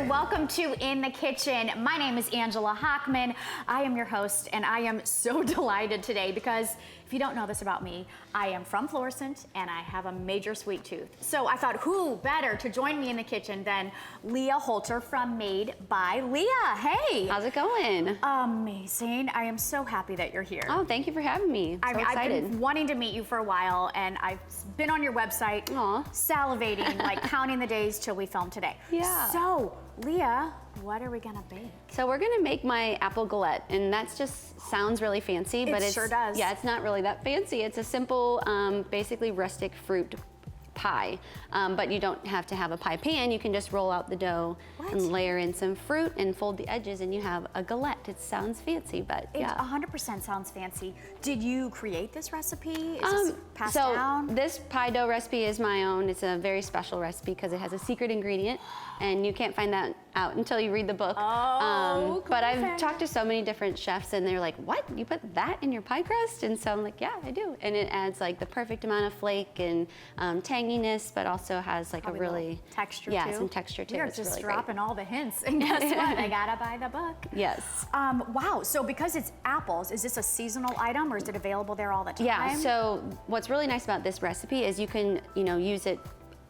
welcome to In the Kitchen. My name is Angela Hochman. I am your host, and I am so delighted today because if you don't know this about me, I am from Florissant and I have a major sweet tooth. So I thought, who better to join me in the kitchen than Lia Holter from Made by Lia. Hey. How's it going? Amazing. I am so happy that you're here. Oh, thank you for having me. I'm so excited. I've been wanting to meet you for a while, and I've been on your website, salivating, like counting the days till we film today. Yeah. So, Lia, what are we gonna bake? So we're gonna make my Apple Galette, and that just sounds really fancy, but it sure does. Yeah, it's not really that fancy. It's a simple, basically rustic fruit pie, but you don't have to have a pie pan. You can just roll out the dough and layer in some fruit and fold the edges, and you have a galette. It sounds fancy, but yeah. It 100% sounds fancy. Did you create this recipe? Is this passed down? So this pie dough recipe is my own. It's a very special recipe because it has a secret ingredient, and you can't find that out until you read the book. But I've talked to so many different chefs, and they're like, what? You put that in your pie crust? And so I'm like, yeah, I do. And it adds like the perfect amount of flake and tanginess, but also has like probably a really texture yeah, too. some texture too. You're it's just really dropping all the hints, and guess what? I gotta buy the book. Yes. Wow. So because it's apples, is this a seasonal item, or is it available there all the time? Yeah. So what's really nice about this recipe is you can, use it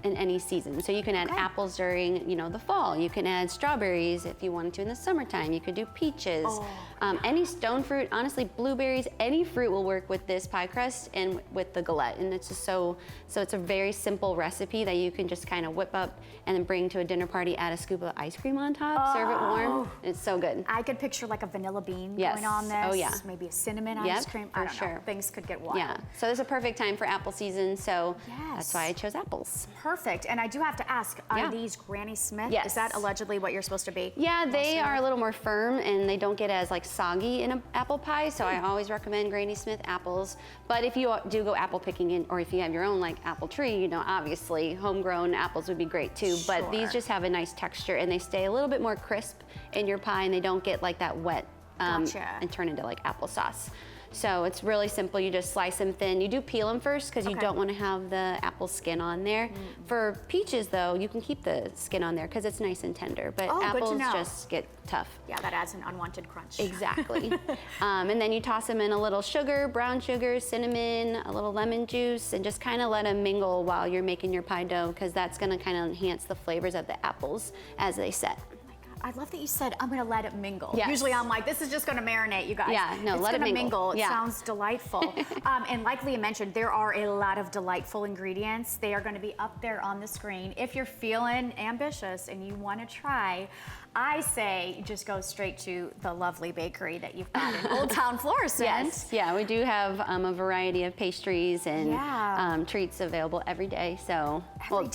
in any season. So you can add apples during, the fall. You can add strawberries if you wanted to in the summertime. You could do peaches. Any stone fruit, honestly, blueberries, any fruit will work with this pie crust and with the galette. And it's just so it's a very simple recipe that you can just kind of whip up and then bring to a dinner party, add a scoop of ice cream on top, serve it warm. It's so good. I could picture like a vanilla bean going on this. Oh yeah. Maybe a cinnamon ice cream. I don't know. Things could get wild. Yeah. So this is a perfect time for apple season. So that's why I chose apples. Perfect. And I do have to ask, are these Granny Smith? Yes. Is that allegedly what you're supposed to be? Yeah, they are a little more firm, and they don't get as like soggy in an apple pie, so I always recommend Granny Smith apples. But if you do go apple picking in, or if you have your own like apple tree, obviously homegrown apples would be great too. But these just have a nice texture, and they stay a little bit more crisp in your pie, and they don't get like that wet and turn into like applesauce. So it's really simple. You just slice them thin. You do peel them first because you don't want to have the apple skin on there. For peaches though, you can keep the skin on there because it's nice and tender, but apples just get tough. Yeah, that adds an unwanted crunch. Exactly. And then you toss them in a little sugar, brown sugar, cinnamon, a little lemon juice, and just kind of let them mingle while you're making your pie dough, because that's going to kind of enhance the flavors of the apples as they set. I love that you said, I'm gonna let it mingle. Yes. Usually I'm like, this is just gonna marinate, you guys. Yeah, no, let it mingle. It sounds delightful. And like Lia mentioned, there are a lot of delightful ingredients. They are gonna be up there on the screen. If you're feeling ambitious and you wanna try, I say just go straight to the lovely bakery that you've got in Old Town Florissant. Yes, yeah, we do have a variety of pastries and treats available every day. So,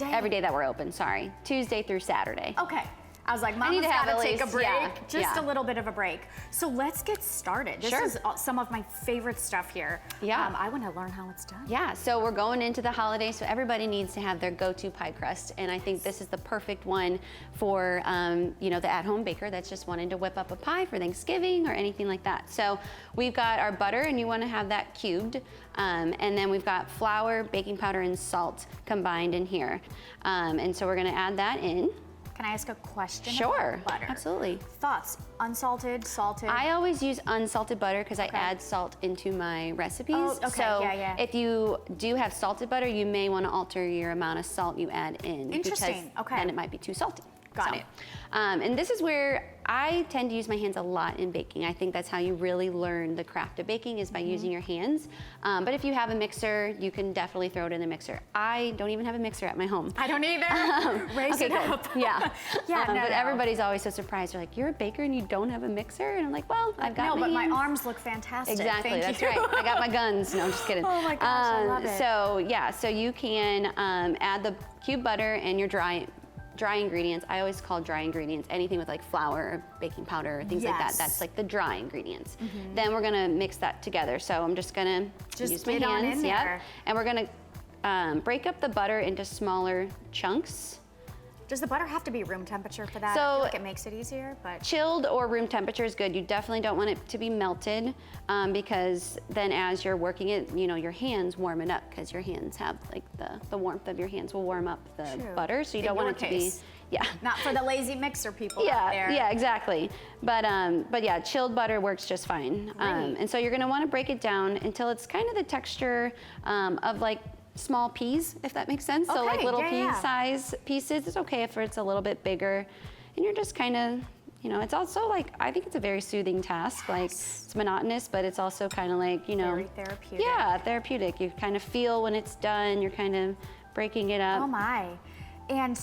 every day that we're open, sorry. Tuesday through Saturday. Okay. I was like, Mama's gotta take a break, just a little bit of a break. So let's get started. This is some of my favorite stuff here. Yeah. I wanna learn how it's done. Yeah, so we're going into the holidays, so everybody needs to have their go-to pie crust, and I think this is the perfect one for, the at-home baker that's just wanting to whip up a pie for Thanksgiving or anything like that. So we've got our butter, and you wanna have that cubed, and then we've got flour, baking powder, and salt combined in here. And so we're gonna add that in. Can I ask a question? Sure, about butter? absolutely. Thoughts, unsalted, salted? I always use unsalted butter because I add salt into my recipes. Oh, okay, so if you do have salted butter, you may want to alter your amount of salt you add in. Interesting, because then it might be too salty. Got it. And this is where I tend to use my hands a lot in baking. I think that's how you really learn the craft of baking, is by using your hands. But if you have a mixer, you can definitely throw it in the mixer. I don't even have a mixer at my home. I don't either. Raise it up. Yeah. But everybody's always so surprised. They're like, you're a baker and you don't have a mixer? And I'm like, well, I've got my hands. my arms look fantastic. Exactly, that's right. I got my guns. No, I'm just kidding. Oh my gosh, I love it. So you can add the cube butter and your dry ingredients. I always call dry ingredients anything with like flour, baking powder, things like that. That's like the dry ingredients. Then we're gonna mix that together. So I'm just gonna use my hands. And we're gonna break up the butter into smaller chunks. Does the butter have to be room temperature for that? So, I feel like it makes it easier, but. Chilled or room temperature is good. You definitely don't want it to be melted because then as you're working it, your hands warm it up, because your hands have like the warmth of your hands will warm up the butter. So you don't want it to be, Yeah. Not for the lazy mixer people out Yeah, there. yeah, exactly. But yeah, chilled butter works just fine. And so you're gonna wanna break it down until it's kind of the texture of like small peas, if that makes sense. So like Okay, little yeah, pea yeah. size pieces. It's okay if it's a little bit bigger. And you're just kind of, you know, it's also like, I think it's a very soothing task. Like it's monotonous, but it's also kind of like, you know. Very therapeutic. Yeah, therapeutic. You kind of feel when it's done, you're kind of breaking it up. Oh my. And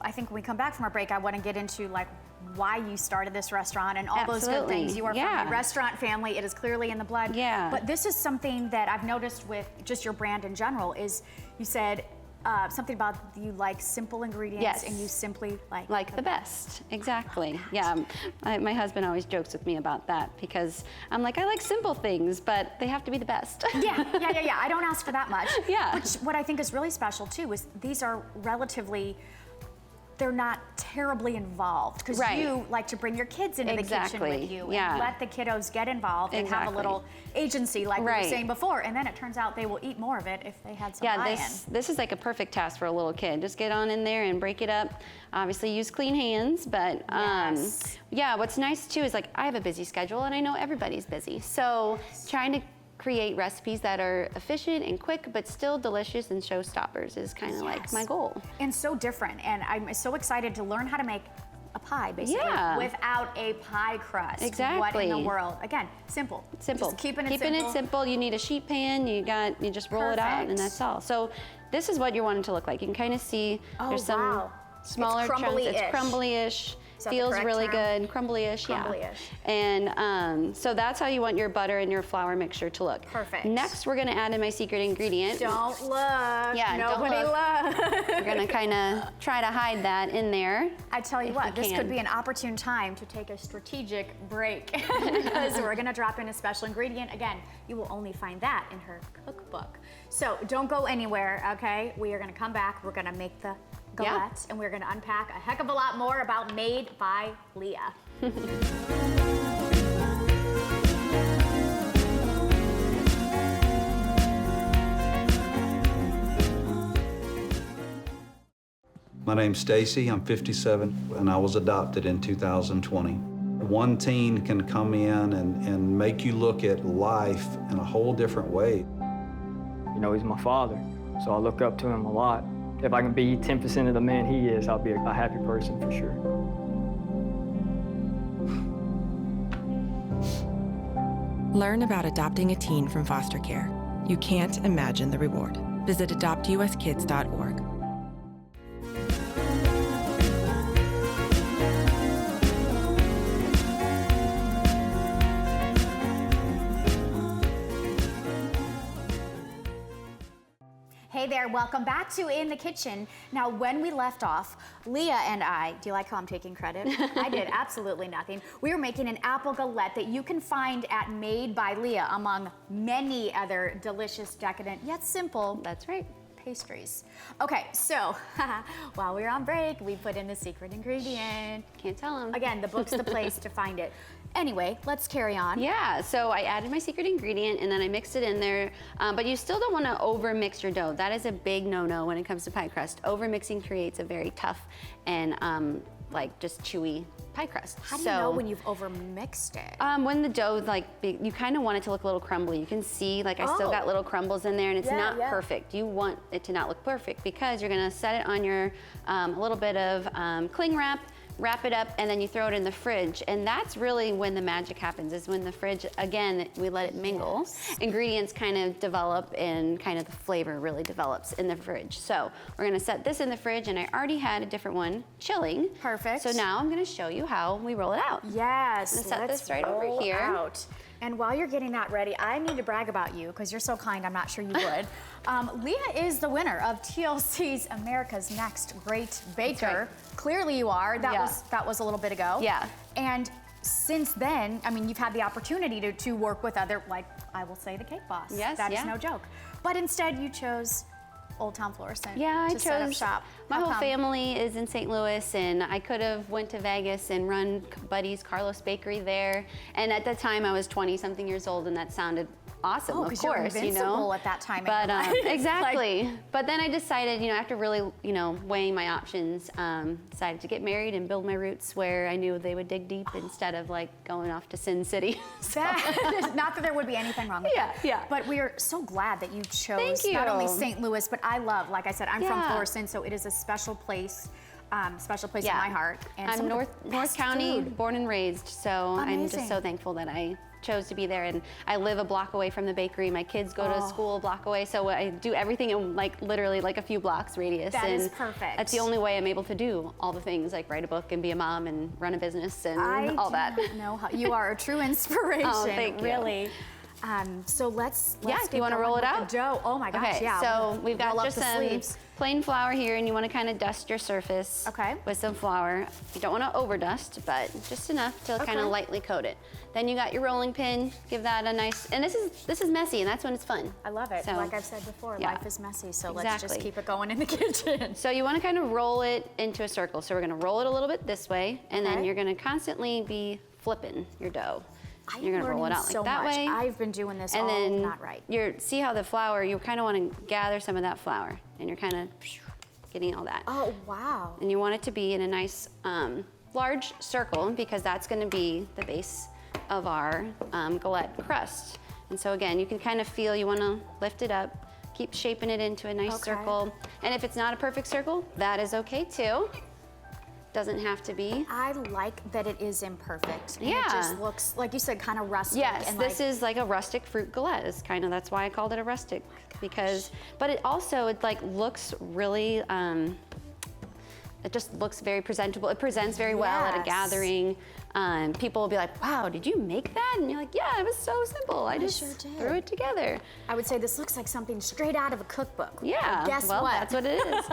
I think when we come back from our break, I want to get into like why you started this restaurant and all those good Absolutely. things. You are from Yeah. a restaurant family. It is clearly in the blood. Yeah. But this is something that I've noticed with just your brand in general is you said something about you like simple ingredients Yes. and you simply Like the best, exactly. Yeah, my husband always jokes with me about that because I'm like, I like simple things, but they have to be the best. Yeah. I don't ask for that much. Yeah. Which what I think is really special too is these are relatively, they're not terribly involved because Right. you like to bring your kids into the kitchen Exactly. with you Yeah. and let the kiddos get involved and have a Exactly. little agency like we were Right. saying before. And then it turns out they will eat more of it if they had some Yeah, buy-in. this is like a perfect task for a little kid. Just get on in there and break it up. Obviously use clean hands, but Yes. yeah, what's nice too is like I have a busy schedule and I know everybody's busy. So trying to create recipes that are efficient and quick, but still delicious and showstoppers is kind of like my goal. And so different. And I'm so excited to learn how to make a pie, basically, Yeah. without a pie crust. What in Exactly. the world? Again, simple. Simple. Just keeping it simple. You need a sheet pan. You just roll it out, and Perfect. that's all. So this is what you're wanting to look like. You can kind of see Oh, there's some wow. smaller It's chunks. crumbly-ish. It's crumbly-ish. Is that the Feels correct really term? good. Crumbly-ish. Yeah. Crumbly-ish. And so that's how you want your butter and your flour mixture to look. Perfect. Next, we're gonna add in my secret ingredient. Don't look. Yeah, don't Nobody look. look. We're gonna kind of try to hide that in there. I tell you if what, we this can. could be an opportune time to take a strategic break because we're gonna drop in a special ingredient. Again, you will only find that in her cookbook. So don't go anywhere, okay? We are gonna come back, we're gonna make the galette, and we're gonna unpack a heck of a lot more about Made by Lia. My name's Stacy, I'm 57, and I was adopted in 2020. One teen can come in and make you look at life in a whole different way. You know, he's my father, so I look up to him a lot. If I can be 10% of the man he is, I'll be a happy person for sure. Learn about adopting a teen from foster care. You can't imagine the reward. Visit adoptuskids.org. Hey there, welcome back to In the Kitchen. Now, when we left off, Lia and I, do you like how I'm taking credit? I did absolutely nothing. We were making an apple galette that you can find at Made by Lia, among many other delicious, decadent, yet simple That's right. pastries. Okay, so while we were on break, we put in the secret ingredient. Can't tell him. Again, the book's the place to find it. Anyway, let's carry on. Yeah, so I added my secret ingredient and then I mixed it in there, but you still don't want to over mix your dough. That is a big no-no when it comes to pie crust. Over mixing creates a very tough and like just chewy pie crust. How do you know when you've over mixed it? When the dough, like, you kind of want it to look a little crumbly. You can see, like, I still got little crumbles in there, and it's not perfect. You want it to not look perfect because you're gonna set it on your a little bit of cling wrap, wrap it up, and then you throw it in the fridge. And that's really when the magic happens, is when the fridge, again, we let it mingle. Ingredients kind of develop and kind of the flavor really develops in the fridge. So we're gonna set this in the fridge, and I already had a different one chilling. Perfect. So now I'm gonna show you how we roll it out. Yes, I'm gonna set let's this right over roll here. out. And while you're getting that ready, I need to brag about you because you're so kind, I'm not sure you would. Lia is the winner of TLC's America's Next Great Baker. right. Clearly you are. That Yeah. was a little bit ago. Yeah. And since then, I mean, you've had the opportunity to work with other, like, I will say the Cake Boss. Yes, That is yeah. no joke. But instead you chose Old Town Florissant Yeah, I to set up chose. shop. My How whole come? family is in St. Louis, and I could have went to Vegas and run Buddy's Carlos Bakery there. And at the time, I was 20-something years old, and that sounded awesome, Oh, of 'cause you're course, you invincible know. at that time in But your life. It's exactly. But then I decided, you know, after really, you know, weighing my options, decided to get married and build my roots where I knew they would dig deep instead of like going off to Sin City. Not that there would be anything wrong with that. Yeah. But we are so glad that you chose Thank you. not only St. Louis, but I love, like I said, I'm from Yeah. Florissant, so it is a special place in Yeah. my heart. And some I'm of the North best County, food. born and raised, so I'm Amazing. just so thankful that I chose to be there. And I live a block away from the bakery. My kids go to school a block away, so I do everything in like literally like a few blocks radius. That and is perfect. That's the only way I'm able to do all the things, like write a book and be a mom and run a business and all that. I know how you are a true inspiration. Oh, thank you. Really. So let's Yeah, get do you want to going roll it with out? the dough. Oh my gosh, Okay, yeah. so we've got roll up just the some sleeves. plain flour here, and you want to kind of dust your surface Okay. with some flour. You don't want to overdust, but just enough to kind Okay. of lightly coat it. Then you got your rolling pin. Give that a nice, and this is messy, and that's when it's fun. I love it. So, Like I've said before, yeah. life is messy, so let's just Exactly. keep it going in the kitchen. So you want to kind of roll it into a circle. So we're going to roll it a little bit this way, and then Okay. you're going to constantly be flipping your dough. I'm You're going to roll it learning out like so that much. way. I've been doing this And all then not right. see how the flour, you kind of want to gather some of that flour, and you're kind of getting all that. Oh, wow. And you want it to be in a nice large circle because that's going to be the base of our galette crust. And so again, you can kind of feel, you want to lift it up, keep shaping it into a nice Okay. circle. And if it's not a perfect circle, that is okay too. Doesn't have to be. I like that it is imperfect. And Yeah. It just looks, like you said, kind of rustic. Yes, and this like, is like a rustic fruit galette. It's kind of, that's why I called it a rustic, because, but it also, it like looks really, it just looks very presentable. It presents very well at a Yes. gathering. People will be like, wow, did you make that? And you're like, yeah, it was so simple. I just sure did. threw it together. I would say this looks like something straight out of a cookbook. Yeah, Guess well, what? that's what it is.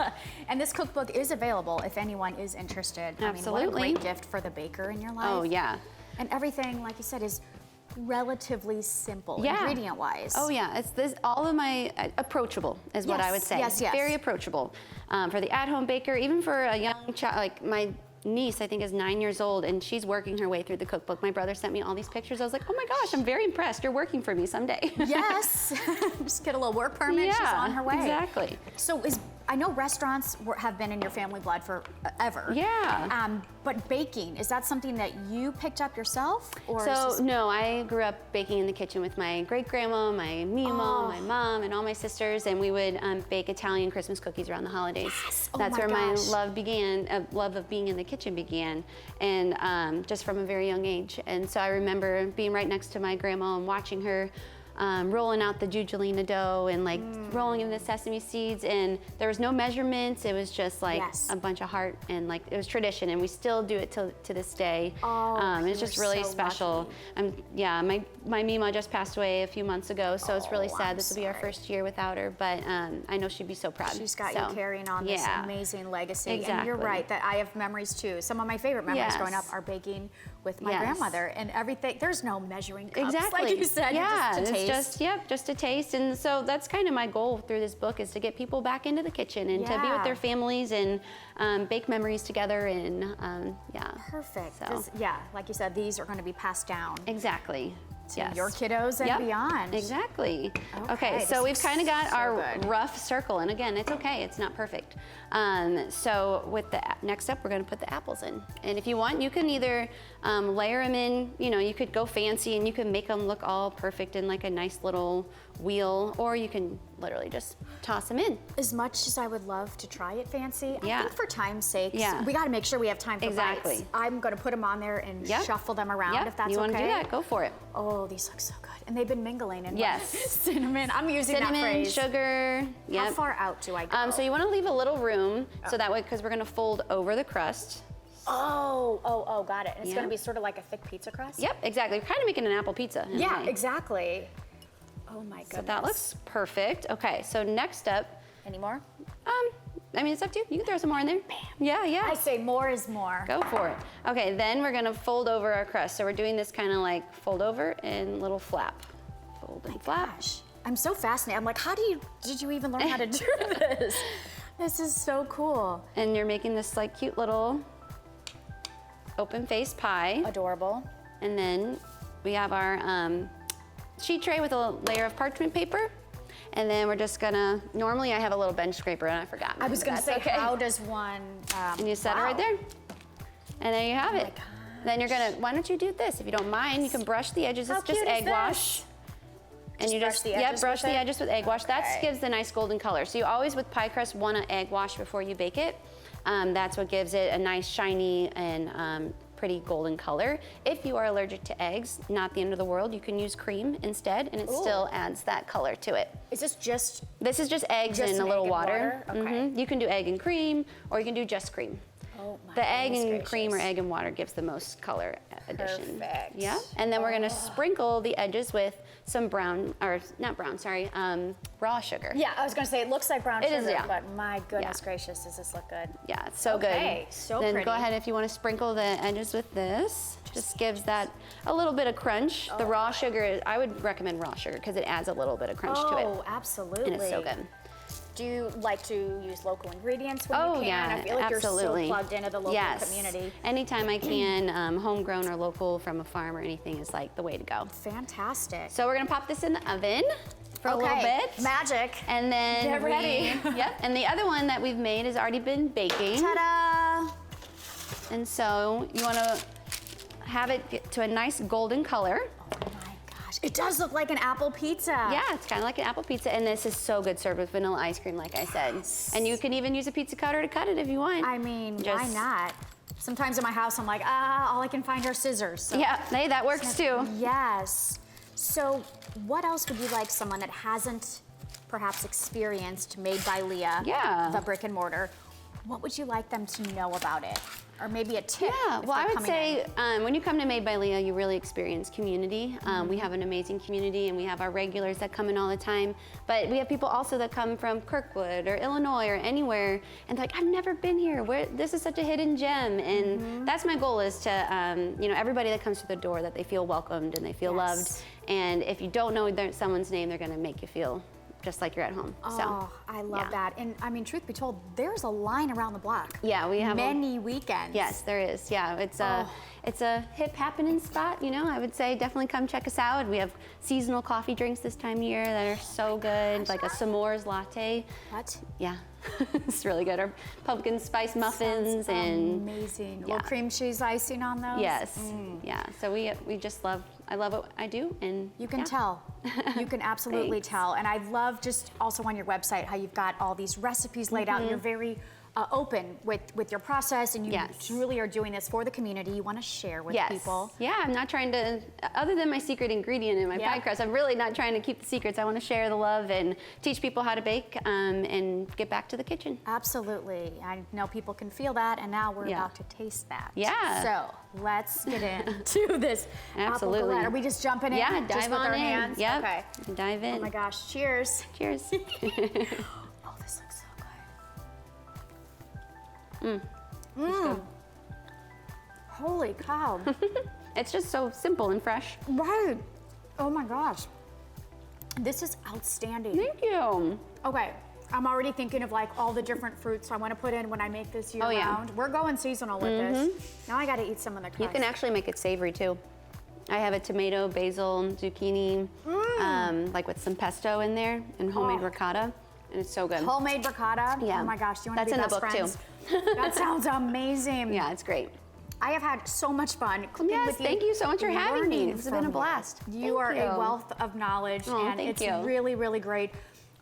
And this cookbook is available if anyone is interested. I mean, what a Absolutely. great gift for the baker in your life. Oh, yeah. And everything, like you said, is relatively simple Yeah. ingredient-wise. Oh yeah, it's this. All of my approachable is what I Yes, would say. yes, yes. Very approachable for the at-home baker, even for a young child. Like my niece, I think, is 9 years old, and she's working her way through the cookbook. My brother sent me all these pictures. I was like, oh my gosh, I'm very impressed. You're working for me someday. Yes. Just get a little work permit. She's on her way. Exactly. So I know restaurants have been in your family blood forever. Yeah. But baking, is that something that you picked up yourself? Or is So this- no, I grew up baking in the kitchen with my great grandma, my Mima, my mom, and all my sisters, and we would bake Italian Christmas cookies around the holidays. Yes. Oh That's my where gosh. my love began, love of being in the kitchen began, and just from a very young age. And so I remember being right next to my grandma and watching her rolling out the jujolina dough and like rolling in the sesame seeds, and there was no measurements. It was just like Yes. a bunch of heart, and like it was tradition, and we still do it to this day. It's just you're really so special. Yeah, my Mima just passed away a few months ago, so it's really Oh, sad. I'm This will be our sorry. first year without her, but I know she'd be so proud. She's got So, you carrying on this yeah. amazing legacy. And Exactly. you're right, that I have memories too. Some of my favorite memories Yes. growing up are baking with my Yes. grandmother and everything. There's no measuring cups, Exactly. like you said. Yeah, just to it's taste. just a taste. And so that's kind of my goal through this book, is to get people back into the kitchen and to be Yeah. with their families and bake memories together, and yeah. Perfect. So. Yeah, like you said, these are going to be passed down Exactly. to Yes. your kiddos and Yep. beyond. Exactly. Okay, this so we've is kind of got so our good. rough circle, and again, it's okay, it's not perfect. So with the next up, we're going to put the apples in, and if you want, you can either layer them in. You know, you could go fancy and you can make them look all perfect in like a nice little wheel, or you can literally just toss them in. As much as I would love to try it fancy, I Yeah. think for time's sake, Yeah. we got to make sure we have time for Exactly. bites. I'm going to put them on there and Yep. shuffle them around Yep. if that's you okay. want to do that? Go for it. Oh, these look so good. And they've been mingling in Yes. my cinnamon. I'm using that Cinnamon, phrase. sugar. How Yep. far out do I go? So you want to leave a little room, so that way, because we're going to fold over the crust. Oh, got it. And it's Yeah. going to be sort of like a thick pizza crust? Yep, exactly. We're kind of making an apple pizza. in a Yeah, way. exactly. Oh my goodness. So that looks perfect. Okay, so next up, Any more? I mean, it's up to you. You can throw some more in there. Bam. Yeah, yeah. I say more is more. Go for it. Okay, then we're gonna fold over our crust. So we're doing this kind of like fold over and little flap. Fold and flap. Gosh, I'm so fascinated. I'm like, did you even learn how to do this? This is so cool. And you're making this like cute little open faced pie. Adorable. And then we have our sheet tray with a layer of parchment paper. And then we're just gonna, normally I have a little bench scraper and I forgot. I was gonna That's say, okay. how does one, And you set it right there. And there you have it. Then you're gonna, why don't you do this? If you don't mind, you can brush the edges. How It's just cute is egg wash. this? And you brush just, the yep, edges brush with the it? edges with egg wash. That Okay. gives the nice golden color. So you always, with pie crust, want to egg wash before you bake it. That's what gives it a nice shiny and pretty golden color. If you are allergic to eggs, not the end of the world. You can use cream instead, and it still adds that color to it. is this just This is just eggs Just and a an little egg and water. water? Okay. You can do egg and cream, or you can do just cream. Oh my The egg goodness and cream or gracious. egg and water gives the most color addition. Perfect. Yeah, and then we're gonna sprinkle the edges with some brown, or not brown, sorry, raw sugar. Yeah, I was gonna say, it looks like brown It sugar, is, yeah. but my goodness Yeah. gracious, does this look good? Yeah, it's so Okay, good. so then pretty. go ahead if you want to sprinkle the edges with this. Just gives that a little bit of crunch. The raw sugar, I would recommend raw sugar because it adds a little bit of crunch to it. Oh, absolutely. And it's so good. Do you like to use local ingredients when you Oh can? yeah, I feel like absolutely. you're so plugged into the local yes. community. Anytime I can, homegrown or local from a farm or anything is like the way to go. Fantastic. So we're gonna pop this in the oven for a little bit. Magic. And then Get ready. Yep. And the other one that we've made has already been baking. Ta-da! And so you wanna have it get to a nice golden color. Oh my gosh, it does look like an apple pizza. Yeah, it's kind of like an apple pizza, and this is so good served with vanilla ice cream, like I said. And you can even use a pizza cutter to cut it if you want. I mean, why Just- not? Sometimes in my house, I'm like, all I can find are scissors. So. Yeah, hey, that works too. Yes. So what else would you like someone that hasn't perhaps experienced Made by Lia, Yeah. the brick and mortar, what would you like them to know about it? Or maybe a tip? Yeah, if well, they're I would coming say in? when you come to Made by Lia, you really experience community. Mm-hmm. We have an amazing community, and we have our regulars that come in all the time. But we have people also that come from Kirkwood or Illinois or anywhere, and they're like, I've never been here. This is such a hidden gem, and Mm-hmm. that's my goal is to, everybody that comes through the door, that they feel welcomed and they feel Yes. loved. And if you don't know someone's name, they're gonna make you feel just like you're at home. Oh, I love yeah. that. And I mean, truth be told, there's a line around the block. Yeah, we have many weekends. Yes, there is. Yeah, it's Oh. a hip happening spot. I would say definitely come check us out. We have seasonal coffee drinks this time of year that are so good, like a s'mores latte. What? Yeah, it's really good. Or pumpkin spice muffins Sounds and amazing. A yeah. little cream cheese icing on those. yes, yeah. So we just love. I love what I do, and You can yeah. tell. You can absolutely Thanks. tell. And I love just also on your website how you've got all these recipes laid out. You're very open with your process, and you Yes. really are doing this for the community. You want to share with Yes. people. Yeah, I'm not trying to, other than my secret ingredient in my Yeah. pie crust, I'm really not trying to keep the secrets. I want to share the love and teach people how to bake and get back to the kitchen. Absolutely. I know people can feel that, and now we're Yeah. about to taste that. Yeah. So let's get into this. Absolutely. Apple Galette. Are we just jumping in? Yeah, just dive with on our in. hands? Yep. Okay. Dive in. Oh my gosh. Cheers. Cheers. Oh, this looks so good. Holy cow. It's just so simple and fresh. Right. Oh my gosh. This is outstanding. Thank you. Okay. I'm already thinking of like all the different fruits I want to put in when I make this year Oh, yeah. round. We're going seasonal with this. Now I got to eat some of the crust. You can actually make it savory too. I have a tomato, basil, zucchini, like with some pesto in there and homemade ricotta, and it's so good. Homemade ricotta. Yeah. Oh my gosh. Do you want That's to be in the best book, friends? too. That sounds amazing. Yeah, it's great. I have had so much fun cooking Yes, with you. thank you so much for having me. learning This has been a from blast. You are Thank a you. wealth of knowledge, Oh, and thank it's you. really, really great.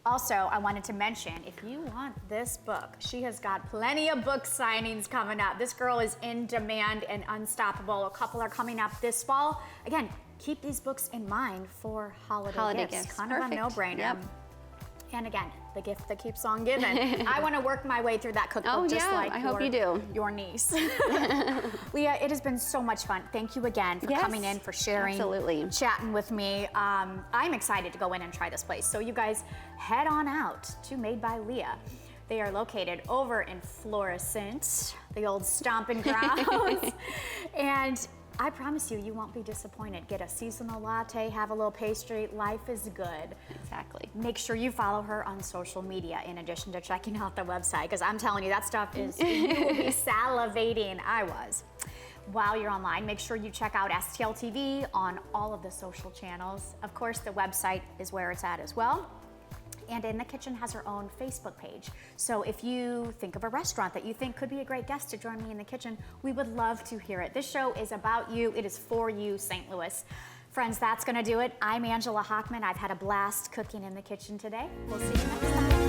Also, I wanted to mention, if you want this book, she has got plenty of book signings coming up. This girl is in demand and unstoppable. A couple are coming up this fall. Again, keep these books in mind for holiday gifts. Kind Perfect. of a no-brainer. Yep. And again, the gift that keeps on giving. I want to work my way through that cookbook Oh, just yeah, like I hope you do. your niece. Leah, it has been so much fun. Thank you again for Yes, coming in, for sharing, absolutely. chatting with me. I'm excited to go in and try this place. So you guys head on out to Made by Lia. They are located over in Florissant, the old stomping grounds. And I promise you, you won't be disappointed. Get a seasonal latte, have a little pastry. Life is good. Exactly. Make sure you follow her on social media in addition to checking out the website, because I'm telling you, that stuff is, you will be salivating. I was. while you're online, make sure you check out STL TV on all of the social channels. Of course, the website is where it's at as well. And In the Kitchen has her own Facebook page. So if you think of a restaurant that you think could be a great guest to join me in the kitchen, we would love to hear it. This show is about you. It is for you, St. Louis. Friends, that's gonna do it. I'm Angela Hochman. I've had a blast cooking in the kitchen today. We'll see you next time.